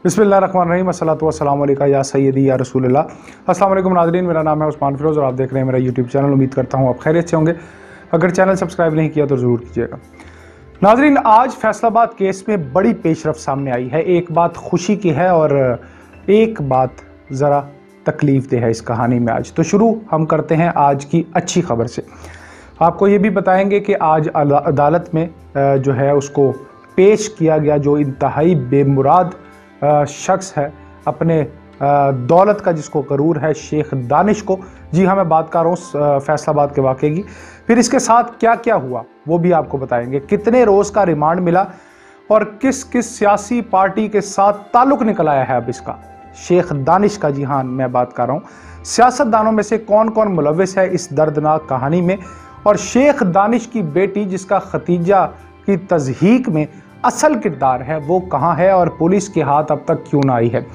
बिस्मिल्लाहिर्रहमानिर्रहीम अस्सलातु वस्सलामु अलैका या सय्यदी या रसूलल्लाह। अस्सलाम वालेकुम नाज़रीन, मेरा नाम है उस्मान फिरोज़ और आप देख रहे हैं मेरा यूट्यूब चैनल। उम्मीद करता हूँ आप खैरियत से होंगे। अगर चैनल सब्सक्राइब नहीं किया तो ज़रूर कीजिएगा। नाज़रीन, आज फैसलाबाद केस में बड़ी पेशरफ सामने आई है। एक बात खुशी की है और एक बात ज़रा तकलीफ दे है इस कहानी में आज। तो शुरू हम करते हैं आज की अच्छी खबर से। आपको ये भी बताएंगे कि आज अदालत में जो है उसको पेश किया गया जो इंतहाई बेमुराद शख्स है, अपने दौलत का जिसको गरूर है, शेख दानिश को। जी हाँ, मैं बात कर रहा हूँ फैसलाबाद के वाक़े की। फिर इसके साथ क्या क्या हुआ वो भी आपको बताएंगे। कितने रोज़ का रिमांड मिला और किस किस सियासी पार्टी के साथ ताल्लुक़ निकल आया है अब इसका, शेख दानिश का। जी हाँ, मैं बात कर रहा हूँ सियासतदानों में से कौन कौन मुलव्विस है इस दर्दनाक कहानी में, और शेख दानिश की बेटी जिसका खतीजा की तज़हीक में असल किरदार है वो कहाँ है और पुलिस के हाथ अब तक क्यों ना आई है।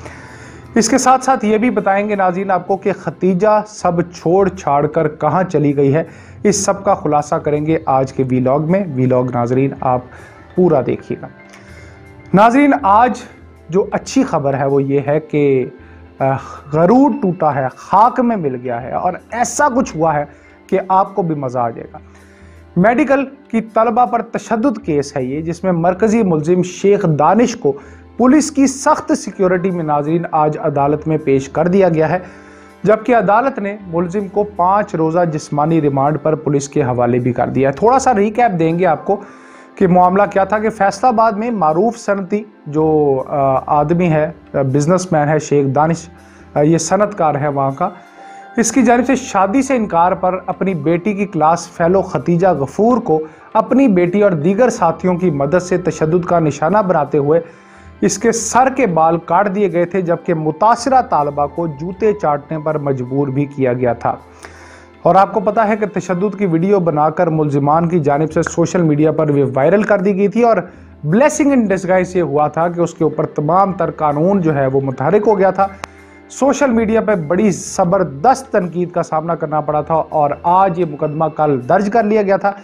इसके साथ साथ ये भी बताएंगे नाज़रीन आपको कि खतीजा सब छोड़ छाड़ कर कहाँ चली गई है। इस सब का खुलासा करेंगे आज के वीलॉग में। वीलॉग नाज़रीन आप पूरा देखिएगा। नाज़रीन, आज जो अच्छी खबर है वो ये है कि गरूर टूटा है, खाक में मिल गया है और ऐसा कुछ हुआ है कि आपको भी मज़ा आ जाएगा। मेडिकल की तलबा पर तशद्दुद केस है ये, जिसमें मरकजी मुलजिम शेख दानिश को पुलिस की सख्त सिक्योरिटी में नाज़रीन आज अदालत में पेश कर दिया गया है, जबकि अदालत ने मुलजिम को 5 रोज़ा जिस्मानी रिमांड पर पुलिस के हवाले भी कर दिया है। थोड़ा सा रिकैप देंगे आपको कि मामला क्या था। कि फैसलाबाद में मारूफ सनती जो आदमी है, बिजनेसमैन है शेख दानिश, ये सनतकार है वहाँ का, इसकी जानिब से शादी से इनकार पर अपनी बेटी की क्लास फेलो खतीजा गफूर को अपनी बेटी और दीगर साथियों की मदद से तशद्दुद का निशाना बनाते हुए इसके सर के बाल काट दिए गए थे, जबकि मुतासिरा तालबा को जूते चाटने पर मजबूर भी किया गया था। और आपको पता है कि तशद्दुद की वीडियो बनाकर मुलजिमान की जानिब से सोशल मीडिया पर वायरल कर दी गई थी और ब्लेसिंग इन डिस्गाइज ये हुआ था कि उसके ऊपर तमाम तर कानून जो है वो मुतहरिक हो गया था। सोशल मीडिया पर बड़ी ज़बरदस्त तनकीद का सामना करना पड़ा था और आज ये मुकदमा कल दर्ज कर लिया गया था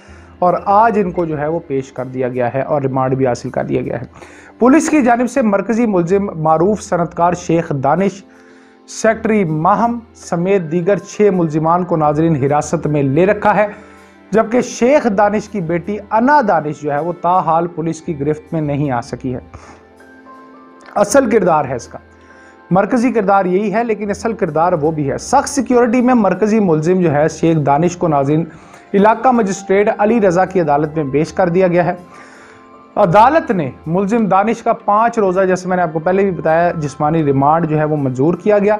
और आज इनको जो है वो पेश कर दिया गया है और रिमांड भी हासिल कर दिया गया है। पुलिस की जानिब से मरकजी मुलजिम मारूफ सनतकार शेख दानिश, सेक्रेटरी माहम समेत दीगर 6 मुलजिमान को नाजरीन हिरासत में ले रखा है, जबकि शेख दानिश की बेटी अना दानिश जो है वो ताहाल पुलिस की गिरफ्त में नहीं आ सकी है। असल किरदार है इसका, मरकजी किरदार यही है, लेकिन असल किरदार वो भी है। सख्त सिक्योरिटी में मरकजी मुलजिम जो है शेख दानिश को नाज़रीन इलाका मजिस्ट्रेट अली रज़ा की अदालत में पेश कर दिया गया है। अदालत ने मुलजिम दानिश का 5 रोज़ा, जैसे मैंने आपको पहले भी बताया, जिस्मानी रिमांड जो है वो मंजूर किया गया।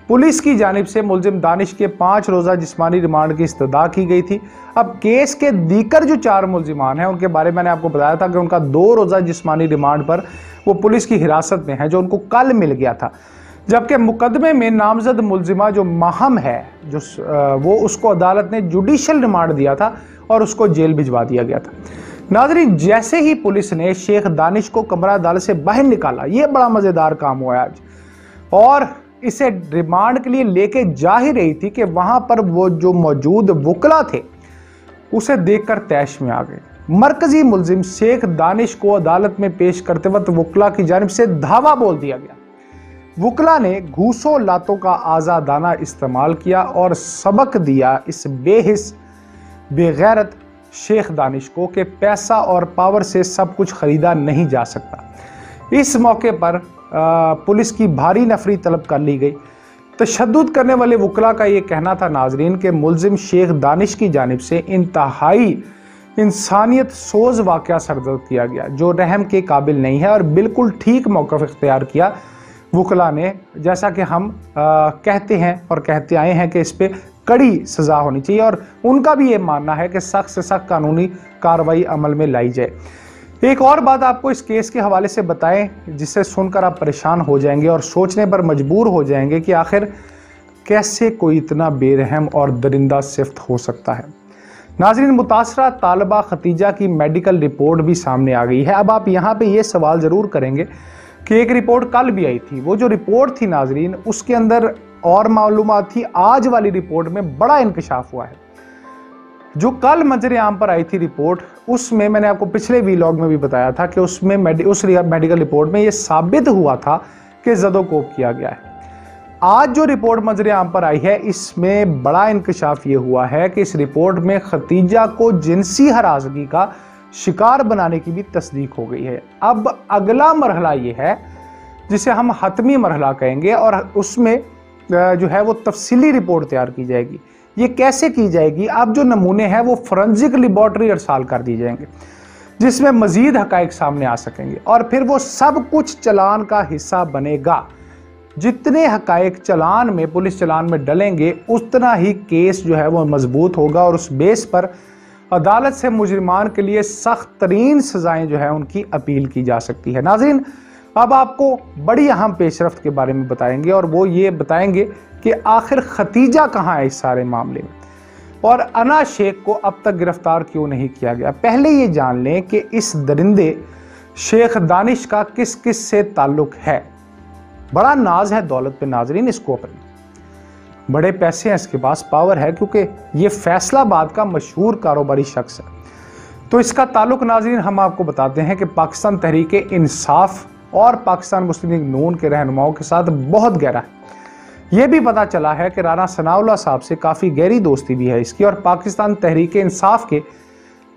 पुलिस की जानिब से मुलजिम दानिश के 5 रोज़ा जिस्मानी रिमांड की इस्तदा की गई थी। अब केस के दीगर जो 4 मुलजिमान हैं उनके बारे में मैंने आपको बताया था कि उनका 2 रोज़ा जिस्मानी रिमांड पर वो पुलिस की हिरासत में है, जो उनको कल मिल गया था, जबकि मुकदमे में नामजद मुलजिमा जो माहम है वो उसको अदालत ने जुडिशल रिमांड दिया था और उसको जेल भिजवा दिया गया था। नाज़रीन, जैसे ही पुलिस ने शेख दानिश को कमरा अदालत से बाहर निकाला, ये बड़ा मज़ेदार काम हुआ है आज, और इसे रिमांड के लिए लेके जा ही रही थी कि वहाँ पर वो जो मौजूद वकला थे उसे देखकर तैश में आ गए। मरकजी मुलजिम शेख दानिश को अदालत में पेश करते वक्त वकला की जानिब से धावा बोल दिया गया। वकला ने घूसों लातों का आज़ादाना इस्तेमाल किया और सबक दिया इस बेहिस बेगैरत शेख दानिश को कि पैसा और पावर से सब कुछ ख़रीदा नहीं जा सकता। इस मौके पर पुलिस की भारी नफरी तलब कर ली गई। तशद्दुद करने वाले वकला का ये कहना था नाजरीन कि मुलजिम शेख दानिश की जानिब से इंतहाई इंसानियत सोज वाक़या सरदर्द किया गया, जो रहम के काबिल नहीं है, और बिल्कुल ठीक मौक़िफ़ इख्तियार किया वकला ने। जैसा कि हम कहते हैं और कहते आए हैं कि इस पर कड़ी सज़ा होनी चाहिए, और उनका भी ये मानना है कि सख्त से सख्त कानूनी कार्रवाई अमल में लाई जाए। एक और बात आपको इस केस के हवाले से बताएं जिसे सुनकर आप परेशान हो जाएंगे और सोचने पर मजबूर हो जाएंगे कि आखिर कैसे कोई इतना बेरहम और दरिंदा सिफ्त हो सकता है। नाज़रीन, मुतासरा तालबा खतीजा की मेडिकल रिपोर्ट भी सामने आ गई है। अब आप यहाँ पे ये सवाल ज़रूर करेंगे कि एक रिपोर्ट कल भी आई थी, वो जो रिपोर्ट थी नाज़रीन उसके अंदर और मालूमात थी, आज वाली रिपोर्ट में बड़ा इंकशाफ हुआ है। जो कल मंजर आम पर आई थी रिपोर्ट, उसमें मैंने आपको पिछले वीलॉग में भी बताया था कि उसमें उस मेडिकल रिपोर्ट में ये साबित हुआ था के ज़दोकोब किया गया है। आज जो रिपोर्ट मंजर आम पर आई है, इसमें बड़ा इंकशाफ ये हुआ है कि इस रिपोर्ट में खतीजा को जिनसी हरासगी का शिकार बनाने की भी तस्दीक हो गई है। अब अगला मरहला ये है जिसे हम हतमी मरहला कहेंगे, और उसमें जो है वो तफसीली रिपोर्ट तैयार की जाएगी। ये कैसे की जाएगी? अब जो नमूने हैं वो फोरेंसिक लेबॉर्ट्री अरसाल कर दी जाएंगे, जिसमें मजीद हकाइक सामने आ सकेंगे, और फिर वो सब कुछ चलान का हिस्सा बनेगा। जितने हकाइक चलान में, पुलिस चलान में डलेंगे, उतना ही केस जो है वो मजबूत होगा, और उस बेस पर अदालत से मुजरिमान के लिए सख्त तरीन सजाएं जो है उनकी अपील की जा सकती है। नाज़रीन, अब आपको बड़ी अहम पेशरफ्त के बारे में बताएंगे, और वो ये बताएंगे कि आखिर खतीजा कहाँ है इस सारे मामले में, और अना शेख को अब तक गिरफ्तार क्यों नहीं किया गया। पहले ये जान लें कि इस दरिंदे शेख दानिश का किस किस से ताल्लुक है। बड़ा नाज है दौलत पे नाजरीन इसको, अपने बड़े पैसे हैं इसके पास, पावर है, क्योंकि ये फैसलाबाद का मशहूर कारोबारी शख्स है। तो इसका ताल्लुक नाजरीन हम आपको बताते हैं कि पाकिस्तान तहरीक इंसाफ और पाकिस्तान मुस्लिम लीग नून के रहनुमाओं के साथ बहुत गहरा है। ये भी पता चला है कि राना सनाउल्लाह साहब से काफ़ी गहरी दोस्ती भी है इसकी, और पाकिस्तान तहरीक इंसाफ के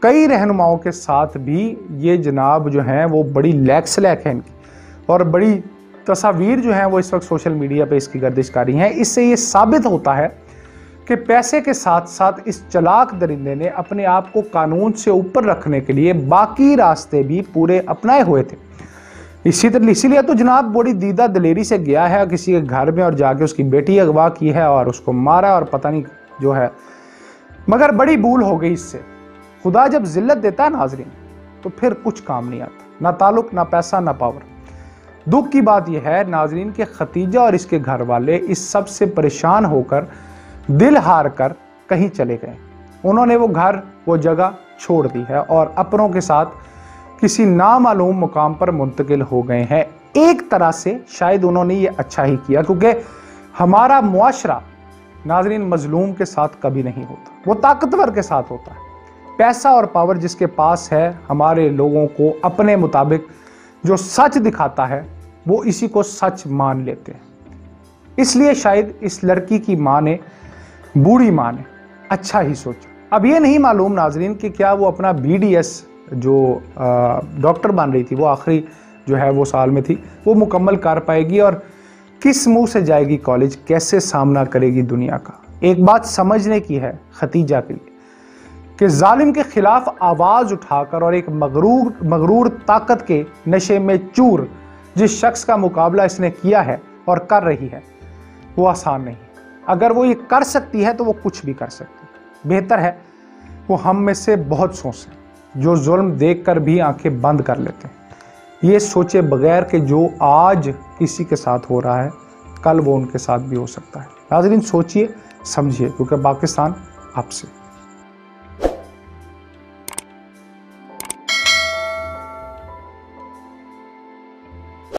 कई रहनुमाओं के साथ भी ये जनाब जो हैं वो बड़ी लैक स्लैक है इनकी, और बड़ी तस्वीर जो हैं वो इस वक्त सोशल मीडिया पे इसकी गर्दिशकारी हैं। इससे ये साबित होता है कि पैसे के साथ साथ इस चालाक दरिंदे ने अपने आप को कानून से ऊपर रखने के लिए बाकी रास्ते भी पूरे अपनाए हुए थे। इसीलिए तो जनाब बड़ी दीदा दलेरी से गया है किसी के घर में और जाके उसकी बेटी अगवा की है और उसको मारा, और पता नहीं जो है, मगर बड़ी भूल हो गई इससे। खुदा जब जिल्लत देता है नाजरीन तो फिर कुछ काम नहीं आता, ना ताल्लुक, ना पैसा, ना पावर। दुख की बात यह है नाजरीन कि खतीजा और इसके घर वाले इस सब से परेशान होकर दिल हार कर कहीं चले गए। उन्होंने वो घर, वो जगह छोड़ दी है और अपनों के साथ किसी नामालूम मुकाम पर मुंतकिल हो गए हैं। एक तरह से शायद उन्होंने ये अच्छा ही किया, क्योंकि हमारा मुआशरा नाजरीन मजलूम के साथ कभी नहीं होता, वो ताकतवर के साथ होता है। पैसा और पावर जिसके पास है, हमारे लोगों को अपने मुताबिक जो सच दिखाता है वो इसी को सच मान लेते हैं। इसलिए शायद इस लड़की की माँ ने, बूढ़ी माँ ने अच्छा ही सोचा। अब ये नहीं मालूम नाजरीन कि क्या वो अपना BDS जो डॉक्टर बन रही थी, वो आखिरी जो है वो साल में थी, वो मुकम्मल कर पाएगी, और किस मुंह से जाएगी कॉलेज, कैसे सामना करेगी दुनिया का। एक बात समझने की है खतीजा के लिए कि जालिम के खिलाफ आवाज़ उठाकर और एक मगरूर ताकत के नशे में चूर जिस शख्स का मुकाबला इसने किया है और कर रही है, वो आसान नहीं। अगर वो ये कर सकती है तो वो कुछ भी कर सकती है। बेहतर है वो हम में से बहुत सोचें जो जुल्म देखकर भी आंखें बंद कर लेते हैं। ये सोचे बगैर कि जो आज किसी के साथ हो रहा है कल वो उनके साथ भी हो सकता है। नाज़रीन, सोचिए, समझिए, क्योंकि पाकिस्तान आपसे